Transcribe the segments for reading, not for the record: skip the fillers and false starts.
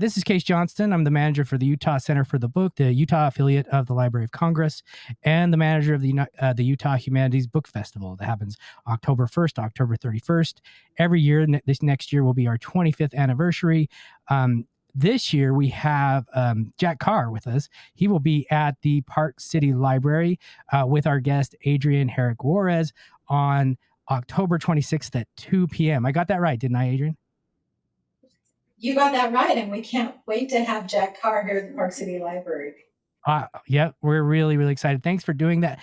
This is Case Johnston. I'm the manager for the Utah Center for the Book, the Utah affiliate of the Library of Congress, and the manager of the Utah Humanities Book Festival that happens October 1st, October 31st. Every year, this next year will be our 25th anniversary. This year, we have Jack Carr with us. He will be at the Park City Library with our guest, Adrian Herrick Juarez, on October 26th at 2 p.m. I got that right, didn't I, Adrian? You got that right, and we can't wait to have Jack Carr here at the Park City Library. Yeah, we're really, really excited. Thanks for doing that.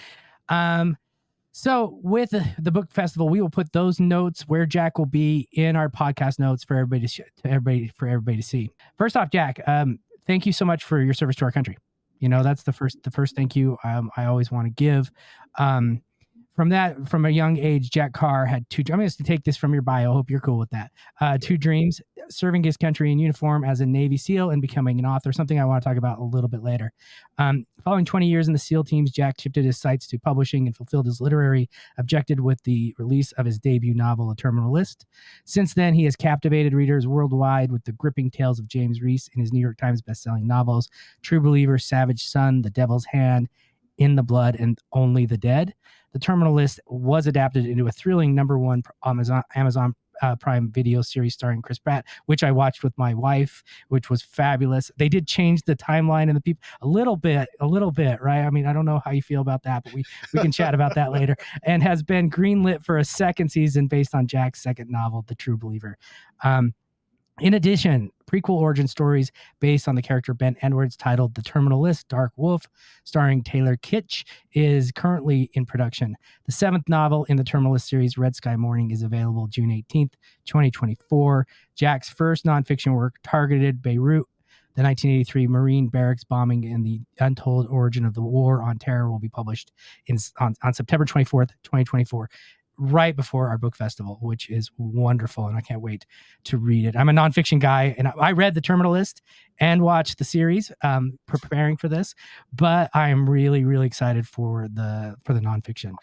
So with the book festival, we will put those notes where Jack will be in our podcast notes for everybody to see. First off, Jack, thank you so much for your service to our country. You know, that's the first thank you I always want to give. From a young age, Jack Carr had two. I'm going to take this from your bio. I hope you're cool with that. Two dreams: serving his country in uniform as a Navy SEAL and becoming an author. Something I want to talk about a little bit later. Following 20 years in the SEAL teams, Jack shifted his sights to publishing and fulfilled his literary objective with the release of his debut novel, A Terminal List. Since then, he has captivated readers worldwide with the gripping tales of James Reese in his New York Times bestselling novels, True Believer, Savage Son, The Devil's Hand, In the Blood, and Only the Dead. The Terminal List was adapted into a thrilling #1 Amazon Prime Video series starring Chris Pratt, which I watched with my wife, which was fabulous. They did change the timeline and the people a little bit, right? I mean, I don't know how you feel about that, but we can chat about that later. And has been greenlit for a second season based on Jack's second novel, The True Believer. In addition, prequel origin stories based on the character Ben Edwards titled The Terminal List, Dark Wolf, starring Taylor Kitsch, is currently in production. The seventh novel in the Terminal List series, Red Sky Morning, is available June 18th, 2024. Jack's first nonfiction work, targeted Beirut, the 1983 Marine barracks bombing and the untold origin of the war on terror, will be published on September 24th, 2024. Right before our book festival, which is wonderful, and I can't wait to read it. I'm a nonfiction guy, and I read The Terminal List and watched the series preparing for this, but I'm really, really excited for the nonfiction.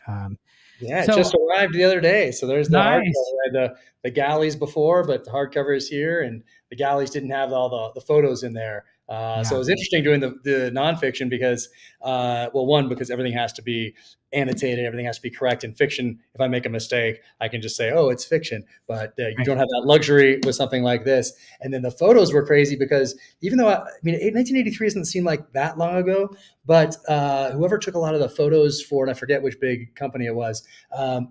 It just arrived the other day. So there's the nice. hardcover. I had the galleys before, but the hardcover is here, and the galleys didn't have all the photos in there. So it was interesting doing the nonfiction because, because everything has to be annotated, everything has to be correct. In fiction, if I make a mistake, I can just say, "Oh, it's fiction." But you don't have that luxury with something like this. And then the photos were crazy because even though 1983 doesn't seem like that long ago, but whoever took a lot of the photos for, and I forget which big company it was,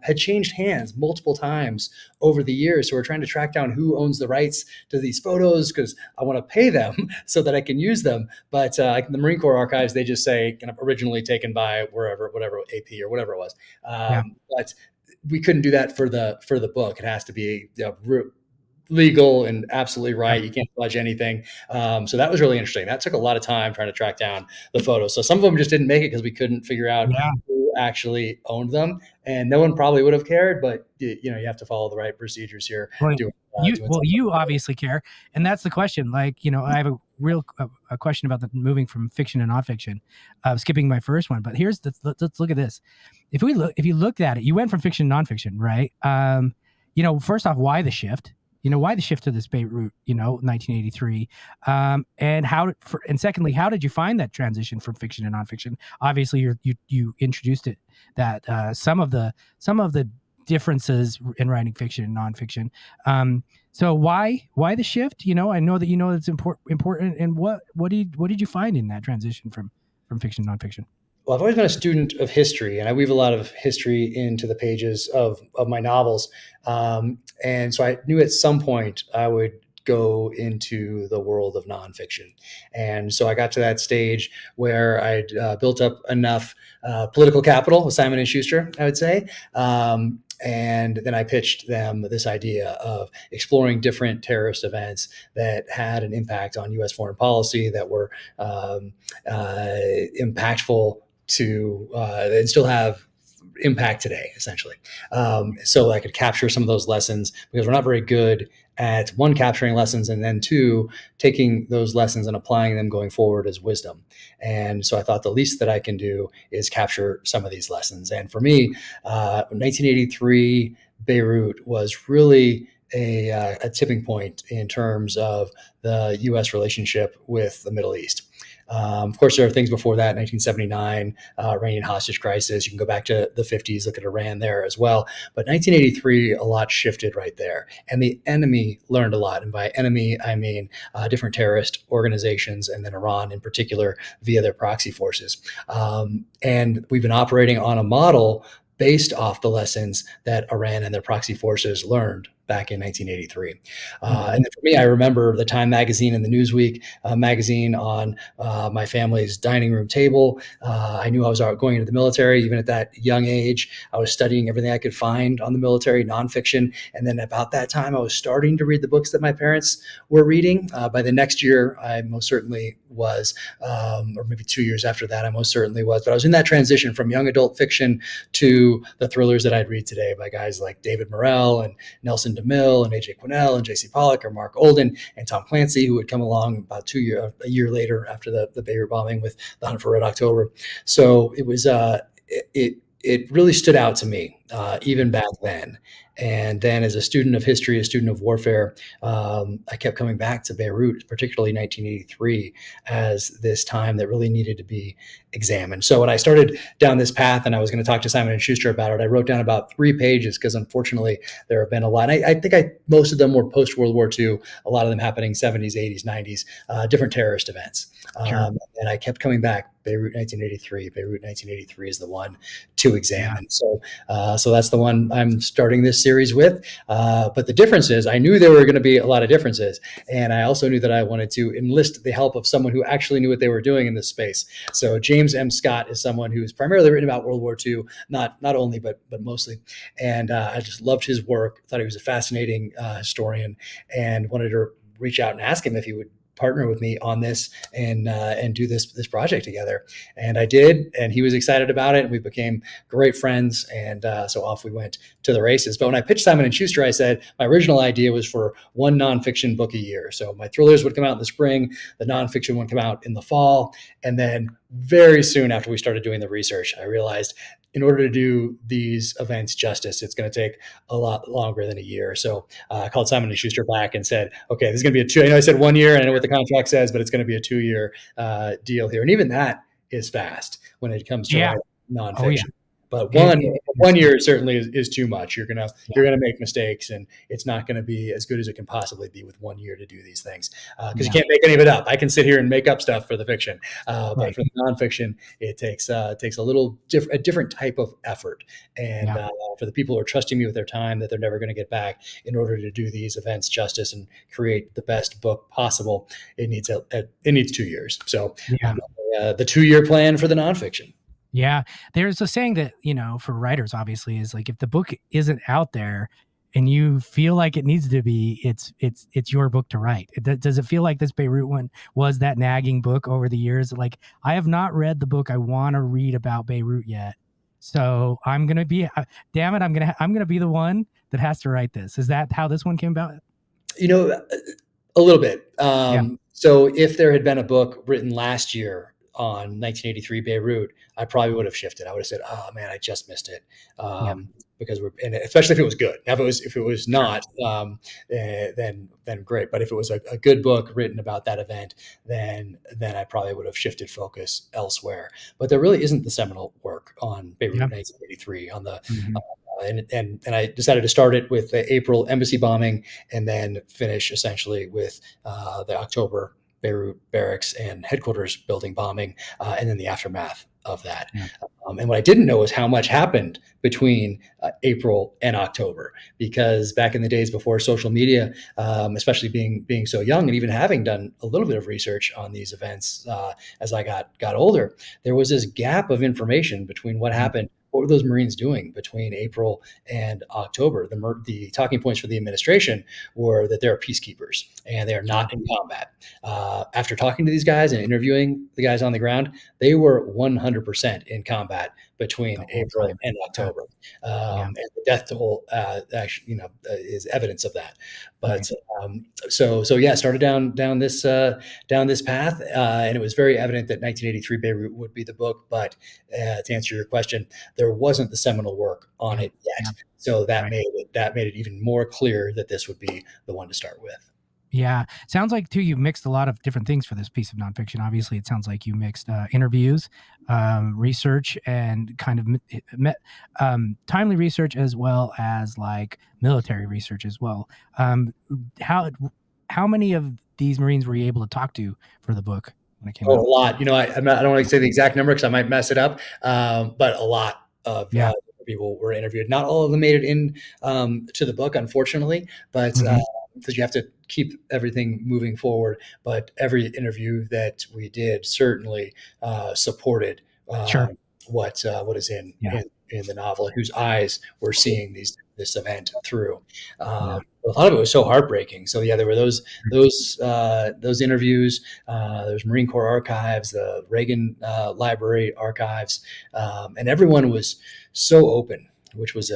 had changed hands multiple times over the years. So we're trying to track down who owns the rights to these photos because I want to pay them so that I can use them. But the Marine Corps archives, they just say kind of originally taken by whatever AP or whatever it was. But we couldn't do that for the book. It has to be legal and absolutely right. You can't fudge anything. So that was really interesting. That took a lot of time trying to track down the photos. So some of them just didn't make it because we couldn't figure out who actually owned them, and no one probably would have cared. But you have to follow the right procedures here. You obviously care, and that's the question. Like, I have a question about the moving from fiction to nonfiction. Skipping my first one, but let's look at this. If you looked at it, you went from fiction to nonfiction, right? First off, why the shift? Why the shift to this Beirut, 1983? And secondly, how did you find that transition from fiction to nonfiction? Obviously, you introduced it, that some of the differences in writing fiction and nonfiction. So why the shift? I know that it's important. And what did you find in that transition from fiction to nonfiction? Well, I've always been a student of history, and I weave a lot of history into the pages of my novels. And so I knew at some point I would go into the world of nonfiction. And so I got to that stage where I'd built up enough political capital with Simon & Schuster, I would say. And then I pitched them this idea of exploring different terrorist events that had an impact on U.S. foreign policy, that were impactful to and still have impact today, essentially. So I could capture some of those lessons, because we're not very good at, one, capturing lessons, and then two, taking those lessons and applying them going forward as wisdom. And so I thought the least that I can do is capture some of these lessons. And for me, 1983 Beirut was really a tipping point in terms of the U.S. relationship with the Middle East. Of course, there are things before that, 1979, Iranian hostage crisis. You can go back to the 50s, look at Iran there as well. But 1983, a lot shifted right there. And the enemy learned a lot. And by enemy, I mean different terrorist organizations, and then Iran in particular via their proxy forces. And we've been operating on a model based off the lessons that Iran and their proxy forces learned back in 1983. And for me, I remember the Time magazine and the Newsweek magazine on my family's dining room table. I knew I was going into the military. Even at that young age, I was studying everything I could find on the military, nonfiction. And then about that time, I was starting to read the books that my parents were reading. By the next year, I most certainly was, or maybe 2 years after that, I most certainly was. But I was in that transition from young adult fiction to the thrillers that I'd read today by guys like David Morrell and Nelson DeMille and A.J. Quinnell and J.C. Pollock or Mark Olden and Tom Clancy, who had come along about a year later after the Beirut bombing with The Hunt for Red October. So it was it really stood out to me even back then. And then as a student of history, a student of warfare, I kept coming back to Beirut, particularly 1983, as this time that really needed to be examined. So when I started down this path and I was going to talk to Simon & Schuster about it, I wrote down about 3 pages because unfortunately there have been a lot. I think most of them were post-World War II, a lot of them happening 70s, 80s, 90s, different terrorist events. Sure. And I kept coming back. Beirut 1983 is the one to examine. Yeah. So that's the one I'm starting this series with. But the difference is I knew there were going to be a lot of differences. And I also knew that I wanted to enlist the help of someone who actually knew what they were doing in this space. So James M. Scott is someone who's primarily written about World War II, not only, but mostly. And I just loved his work, thought he was a fascinating historian, and wanted to reach out and ask him if he would partner with me on this and do this project together. And I did, and he was excited about it, and we became great friends. And so off we went to the races. But when I pitched Simon & Schuster, I said my original idea was for 1 nonfiction book a year. So my thrillers would come out in the spring, the nonfiction would come out in the fall. And then very soon after we started doing the research, I realized in order to do these events justice, it's going to take a lot longer than a year. So I called Simon & Schuster back and said, okay, this is going to be a 2. I know I said 1 year, and I know what the contract says, but it's going to be a 2-year deal here. And even that is fast when it comes to writing nonfiction. Oh, yeah. But 1 year certainly is too much. You're gonna make mistakes, and it's not going to be as good as it can possibly be with 1 year to do these things because you can't make any of it up. I can sit here and make up stuff for the fiction, but for the nonfiction, it takes a different type of effort. And for the people who are trusting me with their time that they're never going to get back, in order to do these events justice and create the best book possible, it needs 2 years. So the 2-year plan for the nonfiction. Yeah. There's a saying that, for writers, obviously, is like, if the book isn't out there and you feel like it needs to be, it's your book to write. Does it feel like this Beirut one was that nagging book over the years? Like, I have not read the book I want to read about Beirut yet. So I'm going to be, damn it, I'm going to be the one that has to write this. Is that how this one came about? A little bit. So if there had been a book written last year on 1983 Beirut, I probably would have shifted. I would have said, "Oh man, I just missed it," because and especially if it was good. Now, if it was not, then great. But if it was a good book written about that event, then I probably would have shifted focus elsewhere. But there really isn't the seminal work on Beirut 1983 on the. And I decided to start it with the April embassy bombing, and then finish essentially with the October Beirut barracks and headquarters building bombing, and then the aftermath of that. And what I didn't know was how much happened between April and October, because back in the days before social media, especially being so young and even having done a little bit of research on these events as I got older, there was this gap of information between what happened. What were those Marines doing between April and October? The talking points for the administration were that they're peacekeepers and they are not in combat. After talking to these guys and interviewing the guys on the ground, they were 100% in combat between The whole April time. and October. Yeah. And the death toll actually, is evidence of that. But Right. so yeah, started down this path, and it was very evident that 1983 Beirut would be the book. But to answer your question, there wasn't the seminal work on Yeah. it yet, Yeah. so Right. that made it even more clear that this would be the one to start with. Yeah. Sounds like too you mixed a lot of different things for this piece of nonfiction. Obviously, it sounds like you mixed interviews, research, and kind of timely research, as well as like military research as well. Um, how many of these Marines were you able to talk to for the book when it came Oh, out? a lot. I don't want to say the exact number because I might mess it up, but a lot of Yeah. people were interviewed. Not all of them made it in to the book, unfortunately, but Mhm. because you have to keep everything moving forward. But every interview that we did certainly supported Sure. what is Yeah. in the novel, whose eyes were seeing this event through. Yeah. A lot of it was so heartbreaking. So yeah, there were those interviews. There's Marine Corps archives, the Reagan Library archives, and everyone was so open, which was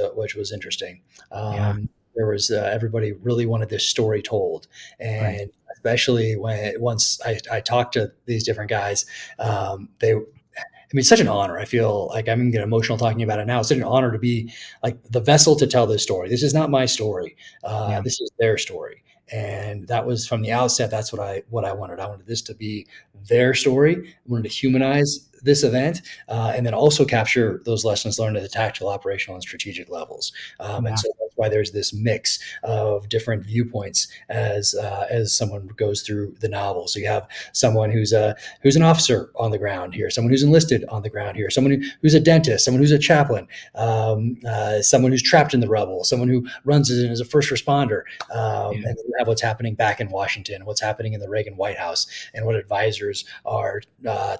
interesting. Yeah. There was everybody really wanted this story told, Right. and especially once I talked to these different guys, they I mean, it's such an honor. I feel like I'm going to get emotional talking about it now. It's such an honor to be like the vessel to tell this story. This is not my story. Yeah. This is their story, and that was from the outset. That's what I wanted. I wanted this to be their story. I wanted to humanize this event, and then also capture those lessons learned at the tactical, operational, and strategic levels. And Yeah. so that's why there's this mix of different viewpoints as someone goes through the novel. So you have someone who's an officer on the ground here, someone who's enlisted on the ground here, someone who's a dentist, someone who's a chaplain, someone who's trapped in the rubble, someone who runs it as a first responder, Yeah. and then you have what's happening back in Washington, what's happening in the Reagan White House, and what advisors are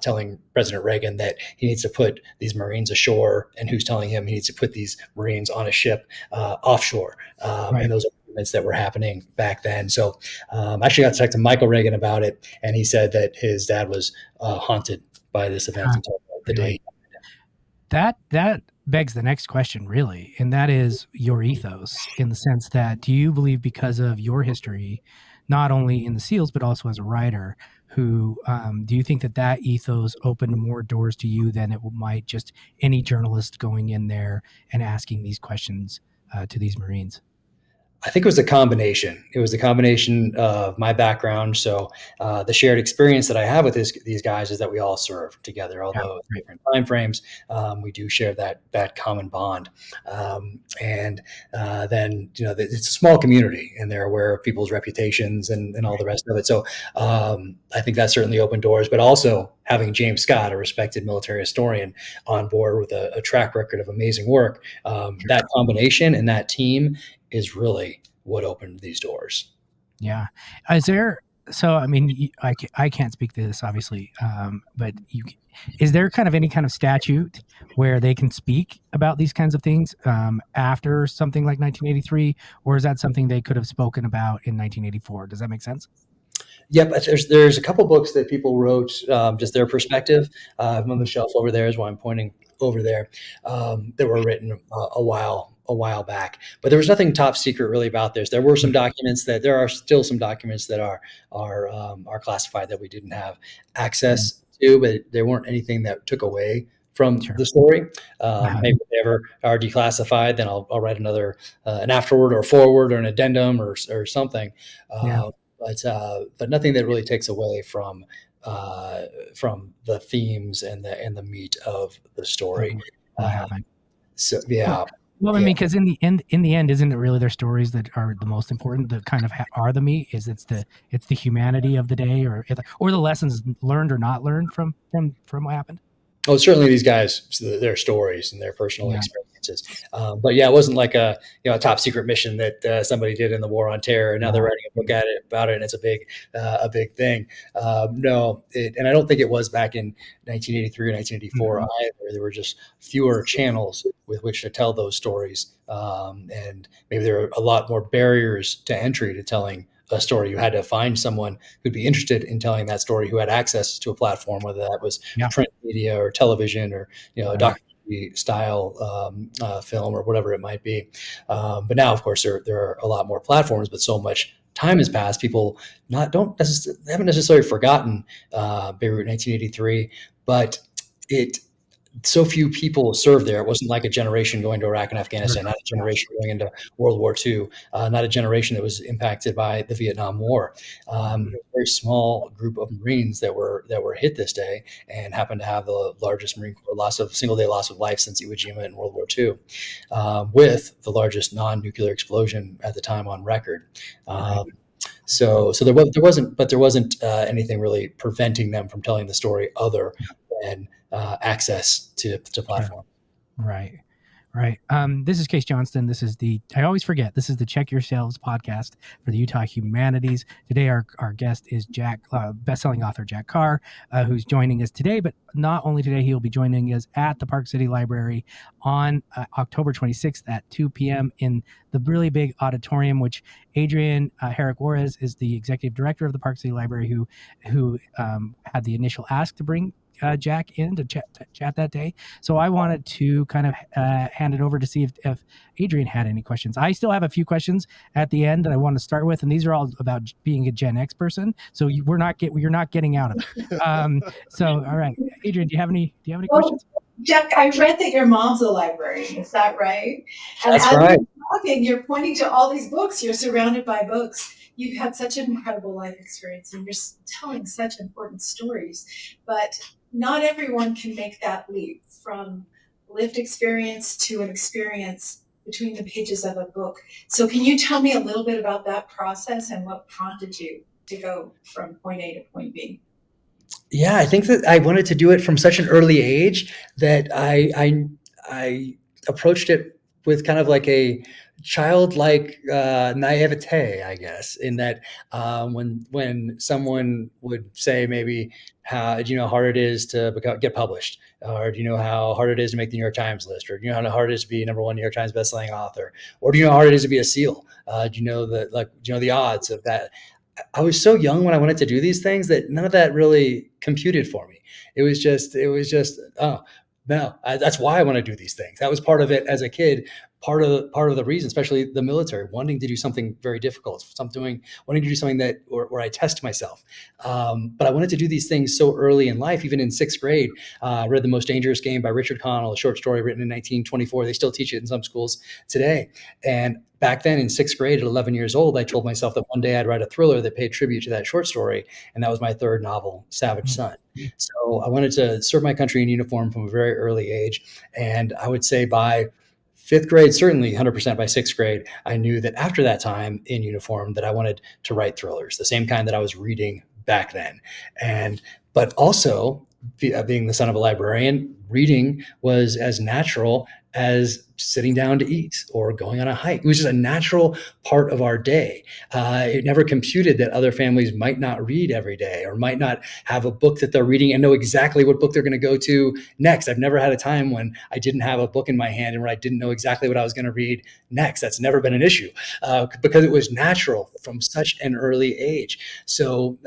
telling President Reagan that he needs to put these Marines ashore, and who's telling him he needs to put these Marines on a ship offshore. Right. And those are movements that were happening back then. So I actually got to talk to Michael Reagan about it, and he said that his dad was haunted by this event Huh. until the Really? day. That begs the next question, really, and that is your ethos, in the sense that do you believe, because of your history, not only in the SEALs but also as a writer, who do you think that ethos opened more doors to you than it might just any journalist going in there and asking these questions to these Marines? I think it was a combination. It was a combination of my background. So the shared experience that I have with these guys is that we all serve together, Yeah. although Right. different time frames. We do share that common bond, and then it's a small community, and they're aware of people's reputations and all the rest of it. So I think that certainly opened doors. But also having James Scott, a respected military historian, on board with a track record of amazing work, that combination and that team is really what opened these doors. Yeah. Is there, so I mean, I can't speak to this obviously, but is there kind of any kind of statute where they can speak about these kinds of things after something like 1983, or is that something they could have spoken about in 1984? Does that make sense? Yep, there's a couple books that people wrote, just their perspective. On the shelf over there is why I'm pointing over there. That were written a while back, but there was nothing top secret really about this. There were some documents there are still some documents that are classified that we didn't have access to, but there weren't anything that took away from Sure. the story. Uh-huh. Maybe if they ever are declassified, then I'll write another an afterword or forward or an addendum or something. Yeah. But nothing that really takes away from the themes and the meat of the story. What happened? So Well, yeah, well, I yeah. mean, because in the end, isn't it really their stories that are the most important? That kind of are the meat. It's the humanity of the day, or the lessons learned or not learned from what happened. Oh, certainly these guys, their stories and their personal Yeah. experiences. But yeah, it wasn't like a top secret mission that somebody did in the War on Terror. Now they're writing a book about it, and it's a big thing. No, and I don't think it was back in 1983 or 1984 either. There were just fewer channels with which to tell those stories, and maybe there are a lot more barriers to entry to telling a story. You had to find someone who'd be interested in telling that story, who had access to a platform, whether that was Yeah. print media or television or a Right. documentary style film or whatever it might be. But now, of course, there are a lot more platforms, but so much time has passed. People haven't necessarily forgotten Beirut 1983, but it so few people served there. It wasn't like a generation going to Iraq and Afghanistan, not a generation going into World War II, not a generation that was impacted by the Vietnam War. A very small group of Marines that were hit this day and happened to have the largest Marine Corps single day loss of life since Iwo Jima in World War II, with the largest non-nuclear explosion at the time on record. So there wasn't anything really preventing them from telling the story other than access to platform. Right. This is Case Johnston. I always forget, this is the Check Yourselves podcast for the Utah Humanities. Today, our guest is best-selling author Jack Carr, who's joining us today. But not only today, he will be joining us at the Park City Library on October 26th at 2 p.m. in the really big auditorium, which Adrian Herrick Juarez is the executive director of the Park City Library, who had the initial ask to bring Jack in to chat that day. So I wanted to kind of hand it over to see if Adrian had any questions. I still have a few questions at the end that I want to start with, and these are all about being a Gen X person. So you're not getting out of it. So all right, Adrian, do you have any questions? Jack, I read that your mom's a librarian. Is that right? And That's right. You're pointing to all these books. You're surrounded by books. You've had such an incredible life experience, and you're telling such important stories. But not everyone can make that leap from lived experience to an experience between the pages of a book. So can you tell me a little bit about that process and what prompted you to go from point A to point B? Yeah, I think that I wanted to do it from such an early age that I approached it with kind of like a childlike naivete, I guess, in that when someone would say maybe, do you know how hard it is to get published? Or do you know how hard it is to make the New York Times list? Or do you know how hard it is to be #1 New York Times bestselling author? Or do you know how hard it is to be a SEAL? Do you know the odds of that? I was so young when I wanted to do these things that none of that really computed for me. It was just, oh no, that's why I want to do these things. That was part of it as a kid. Part of the reason, especially the military, wanting to do something very difficult, wanting to do something where I test myself. But I wanted to do these things so early in life. Even in 6th grade, I read The Most Dangerous Game by Richard Connell, a short story written in 1924. They still teach it in some schools today. And back then in 6th grade at 11 years old, I told myself that one day I'd write a thriller that paid tribute to that short story. And that was my 3rd novel, Savage Son. So I wanted to serve my country in uniform from a very early age. And I would say by 5th grade, certainly 100% by 6th grade, I knew that after that time in uniform that I wanted to write thrillers, the same kind that I was reading back then. But also, being the son of a librarian, reading was as natural as sitting down to eat or going on a hike. It was just a natural part of our day. It never computed that other families might not read every day or might not have a book that they're reading and know exactly what book they're going to go to next. I've never had a time when I didn't have a book in my hand and where I didn't know exactly what I was going to read next. That's never been an issue because it was natural from such an early age. So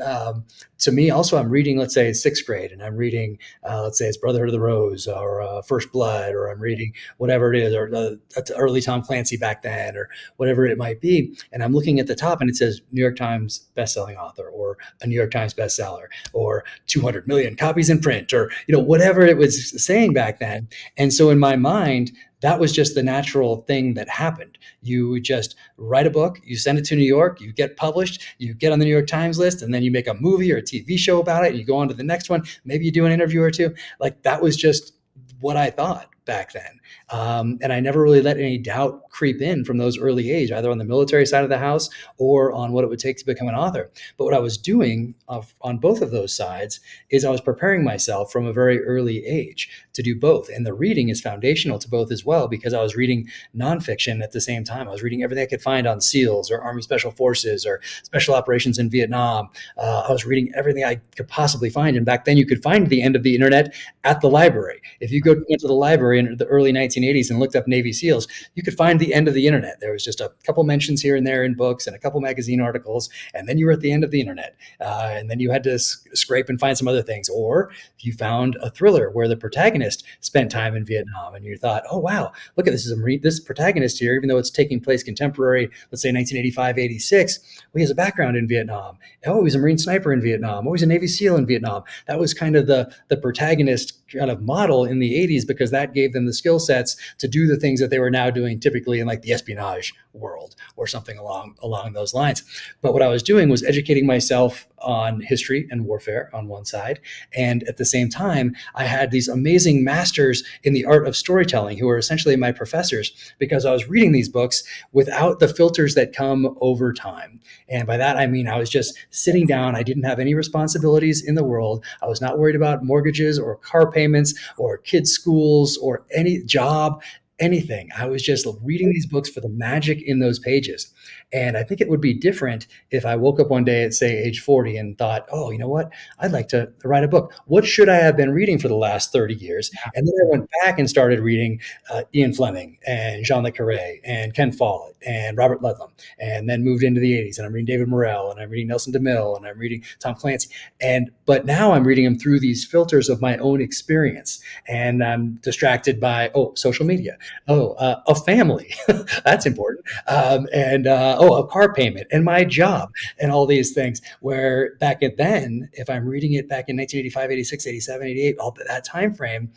to me, also, I'm reading, let's say, 6th grade, and I'm reading, let's say, it's Brotherhood of the Rose or First Blood, or I'm reading whatever it is, or the early Tom Clancy back then, or whatever it might be. And I'm looking at the top and it says New York Times bestselling author, or a New York Times bestseller, or 200 million copies in print, or, whatever it was saying back then. And so in my mind, that was just the natural thing that happened. You would just write a book, you send it to New York, you get published, you get on the New York Times list, and then you make a movie or a TV show about it, and you go on to the next one. Maybe you do an interview or two. Like, that was just what I thought back then. And I never really let any doubt creep in from those early age, either on the military side of the house or on what it would take to become an author. But what I was doing on both of those sides is I was preparing myself from a very early age to do both. And the reading is foundational to both as well, because I was reading nonfiction at the same time. I was reading everything I could find on SEALs or Army Special Forces or special operations in Vietnam. I was reading everything I could possibly find. And back then you could find the end of the internet at the library. If you went to the library in the early 1980s and looked up Navy SEALs, you could find the end of the internet. There was just a couple mentions here and there in books and a couple magazine articles, and then you were at the end of the internet. And then you had to scrape and find some other things. Or you found a thriller where the protagonist spent time in Vietnam, and you thought, oh, wow, look at this. This protagonist here, even though it's taking place contemporary, let's say 1985, 86, well, he has a background in Vietnam. Oh, he's a Marine sniper in Vietnam. Oh, he's a Navy SEAL in Vietnam. That was kind of the protagonist kind of model in the 80s, because that gave them the skill sets to do the things that they were now doing typically in like the espionage world or something along those lines. But what I was doing was educating myself on history and warfare on one side, and at the same time I had these amazing masters in the art of storytelling who were essentially my professors, because I was reading these books without the filters that come over time. And by that I mean I was just sitting down. I didn't have any responsibilities in the world. I was not worried about mortgages or car payments or kids' schools or any job, anything. I was just reading these books for the magic in those pages. And I think it would be different if I woke up one day at, say, age 40 and thought, oh, you know what? I'd like to write a book. What should I have been reading for the last 30 years? And then I went back and started reading Ian Fleming and Jean Le Carré and Ken Follett and Robert Ludlum, and then moved into the 80s. And I'm reading David Morrell, and I'm reading Nelson DeMille, and I'm reading Tom Clancy. But now I'm reading them through these filters of my own experience. And I'm distracted by, social media. A family. That's important. A car payment and my job and all these things, where back at then, if I'm reading it back in 1985, 86, 87, 88, all that time frame,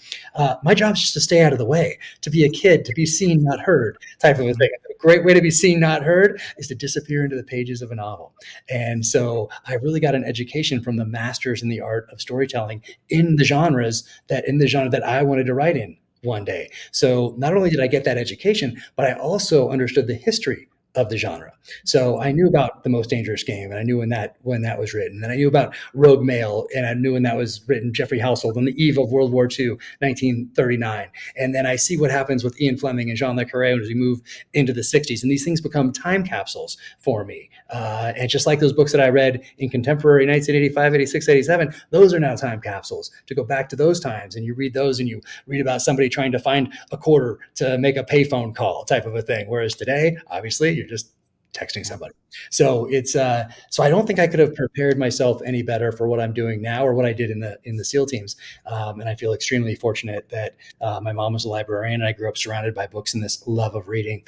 my job's just to stay out of the way, to be a kid, to be seen, not heard type of a thing. A great way to be seen, not heard is to disappear into the pages of a novel. And so I really got an education from the masters in the art of storytelling in the genre that I wanted to write in one day. So not only did I get that education, but I also understood the history of the genre. So I knew about The Most Dangerous Game, and I knew when that was written, and I knew about Rogue Mail, and I knew when that was written, Geoffrey Household, on the eve of World War II, 1939. And then I see what happens with Ian Fleming and Jean Le Carré as we move into the 60s, and these things become time capsules for me. And just like those books that I read in contemporary 1985, 86, 87, those are now time capsules to go back to those times. And you read those, and you read about somebody trying to find a quarter to make a payphone call type of a thing. Whereas today, obviously, you're just texting somebody. So it's so I don't think I could have prepared myself any better for what I'm doing now or what I did in the SEAL teams. And I feel extremely fortunate that my mom was a librarian, and I grew up surrounded by books and this love of reading,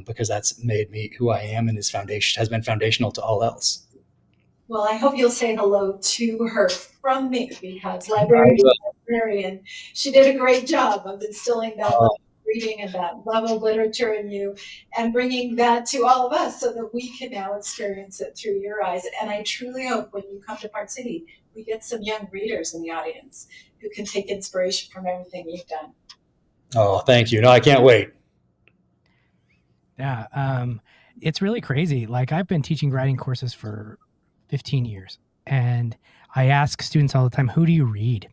because that's made me who I am and has been foundational to all else. Well, I hope you'll say hello to her from me, because librarian, she did a great job of instilling that love of reading and that love of literature in you, and bringing that to all of us so that we can now experience it through your eyes. And I truly hope when you come to Park City, we get some young readers in the audience who can take inspiration from everything you've done. Oh, thank you. No, I can't wait. Yeah. It's really crazy. Like, I've been teaching writing courses for 15 years, and I ask students all the time, who do you read?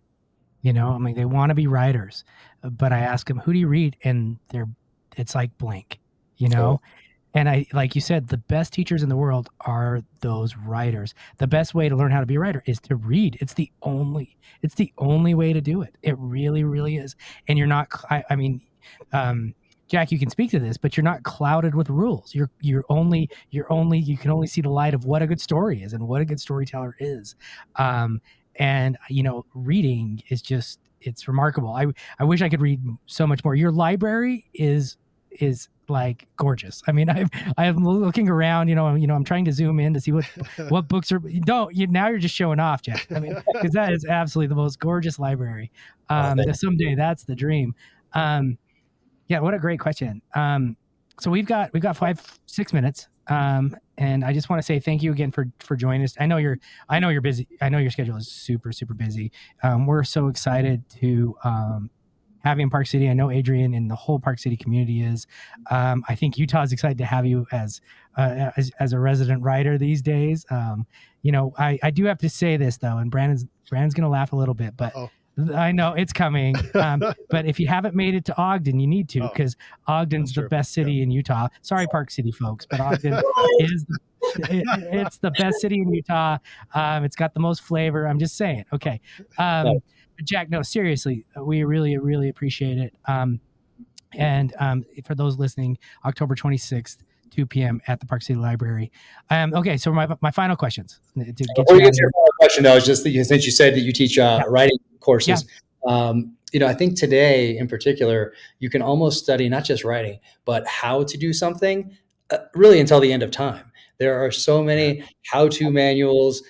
You know, I mean, they want to be writers, but I ask them, who do you read? And it's like blank, you know? And I, like you said, the best teachers in the world are those writers. The best way to learn how to be a writer is to read. It's the only way to do it. It really, really is. And you're not, Jack, you can speak to this, but you're not clouded with rules. You can only see the light of what a good story is and what a good storyteller is. And reading is just, it's remarkable. I wish I could read so much more. Your library is like gorgeous. I mean, I'm looking around, I'm trying to zoom in to see what books are. Now you're just showing off, Jack. I mean, because that is absolutely the most gorgeous library. Someday that's the dream. Yeah, what a great question. So we've got 5-6 minutes. And I just want to say thank you again for joining us. I know you're busy. I know your schedule is super, super busy. We're so excited to have you in Park City. I know Adrian and the whole Park City community is. I think Utah's excited to have you as a resident writer these days. I do have to say this though, and Brandon's gonna laugh a little bit, but I know it's coming. But if you haven't made it to Ogden, you need to, because Ogden's the best city in Utah. Sorry, Park City folks, but Ogden It's the best city in Utah. It's got the most flavor. I'm just saying. Okay. Jack, no, seriously, we really, really appreciate it. And for those listening, October 26th, 2 p.m. at the Park City Library. Okay, so my final questions. Before you get to your final question, though, is just that since you said that you teach writing courses, I think today in particular, you can almost study not just writing, but how to do something really until the end of time. There are so many how-to manuals.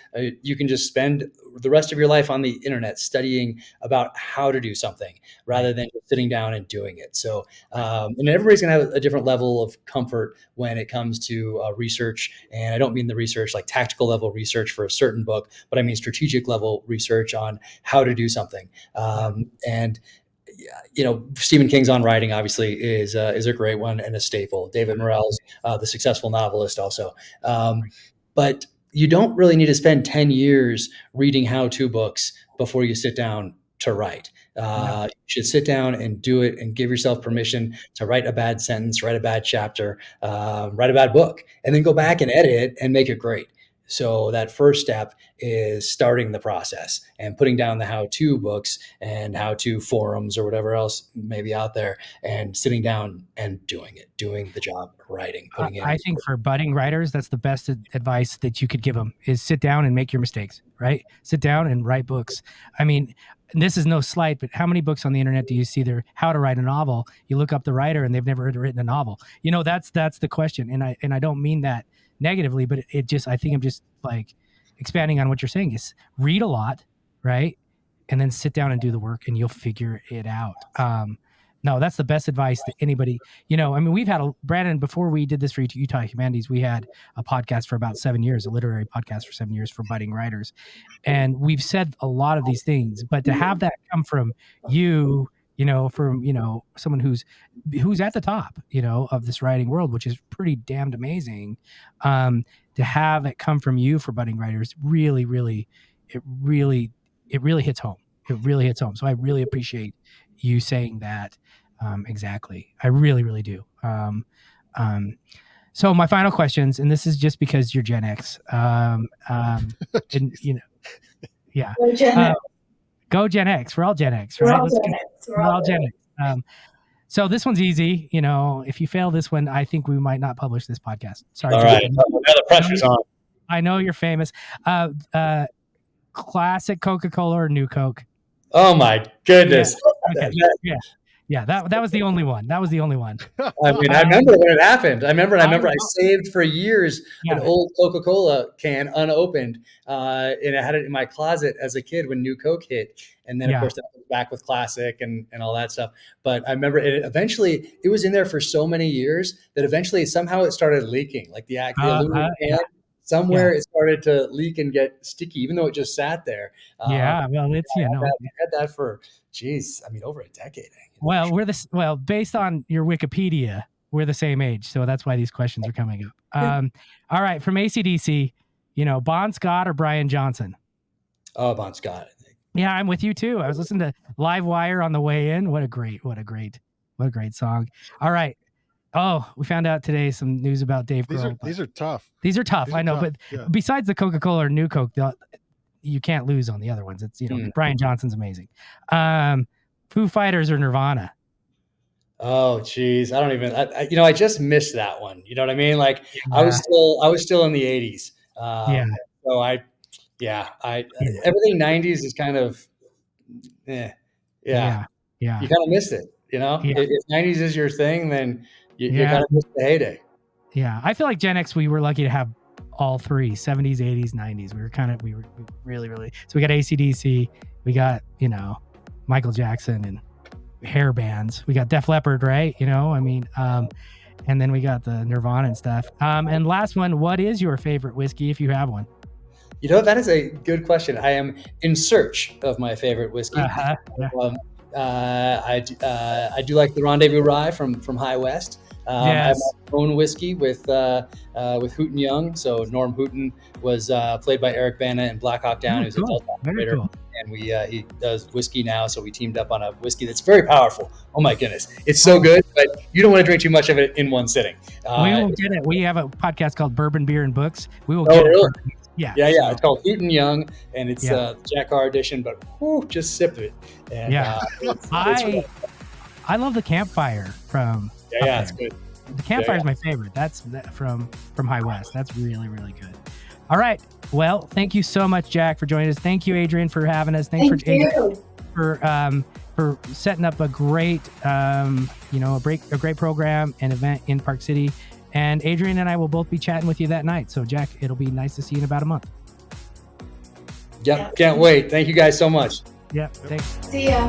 You can just spend the rest of your life on the internet studying about how to do something rather than just sitting down and doing it. So, and everybody's going to have a different level of comfort when it comes to research. And I don't mean the research like tactical level research for a certain book, but I mean strategic level research on how to do something. And Stephen King's On Writing obviously is a great one and a staple. David Morrell's The Successful Novelist also. But you don't really need to spend 10 years reading how-to books before you sit down to write. You should sit down and do it and give yourself permission to write a bad sentence, write a bad chapter, write a bad book, and then go back and edit it and make it great. So that first step is starting the process and putting down the how-to books and how-to forums or whatever else may be out there and sitting down and doing the job, writing, putting in. I think for budding writers, that's the best advice that you could give them is sit down and make your mistakes, right? Sit down and write books. I mean, this is no slight, but how many books on the internet do you see there how to write a novel? You look up the writer and they've never written a novel. That's the question. And I don't mean that negatively, but I think I'm just like expanding on what you're saying is read a lot, right? And then sit down and do the work and you'll figure it out. No, that's the best advice that anybody, we've had Brandon, before we did this for Utah Humanities, we had a podcast for about 7 years, a literary podcast for 7 years for budding writers. And we've said a lot of these things, but to have that come from you, from, someone who's at the top, of this writing world, which is pretty damned amazing, to have it come from you for budding writers, really, really, it really hits home. It really hits home. So I really appreciate you saying that. Exactly. I really, really do. So my final questions, and this is just because you're Gen X, and yeah. Go Gen X. Go Gen X. We're all Gen X, right? We're all Gen X. So this one's easy. If you fail this one, I think we might not publish this podcast. Sorry. All right. Now the pressure's on. I know you're famous. Classic Coca-Cola or New Coke? Oh my goodness. Yeah. Okay. Yeah. That was the only one. I mean, I remember when it happened. I remember I saved for years an old Coca-Cola can unopened, and I had it in my closet as a kid when New Coke hit. And then, of course, that was back with Classic and all that stuff. But I remember it was in there for so many years that eventually somehow it started leaking. Like the aluminum can, somewhere it started to leak and get sticky, even though it just sat there. Well, it's, I had that for, over a decade. Well, based on your Wikipedia, we're the same age. So that's why these questions are coming up. All right. From AC/DC, Bon Scott or Brian Johnson? Oh, Bon Scott, I think. Yeah, I'm with you too. I was listening to Live Wire on the way in. What a great song. All right. Oh, we found out today some news about Dave Grohl. These are tough. These are tough. I know, but besides the Coca-Cola or New Coke, you can't lose on the other ones. It's Brian Johnson's amazing. Foo Fighters or Nirvana? Oh, geez, I don't even. I just missed that one. You know what I mean? Like I was still in the 80s. So everything 90s is kind of, You kind of missed it. If 90s is your thing, then you kind of missed the heyday. Yeah, I feel like Gen X, we were lucky to have all three, 70s, 80s, 90s. We were really, really. So we got AC/DC, we got Michael Jackson and hair bands. We got Def Leppard, right? And then we got the Nirvana and stuff. And last one, what is your favorite whiskey if you have one? That is a good question. I am in search of my favorite whiskey. I do like the Rendezvous Rye from High West. I have my own whiskey with Hooten Young. So Norm Hooten was played by Eric Bana in Black Hawk Down. He was a Delta operator. Cool. and he does whiskey now. So we teamed up on a whiskey that's very powerful. Oh my goodness, it's so good, but you don't want to drink too much of it in one sitting. We will get it. We have a podcast called Bourbon, Beer, and Books. We will Oh, get really? it. Yeah. So. It's called Hoot and Young, and it's Jack Carr edition, but just sip it. And, I love the campfire from. It's good. The campfire is my favorite. That's from High West. That's really, really good. All right. Well, thank you so much, Jack, for joining us. Thank you, Adrian, for having us. Thank you for setting up a great, a great program and event in Park City. And Adrian and I will both be chatting with you that night. So, Jack, it'll be nice to see you in about a month. Yep. Can't wait. Thank you guys so much. Yeah. Thanks. See ya.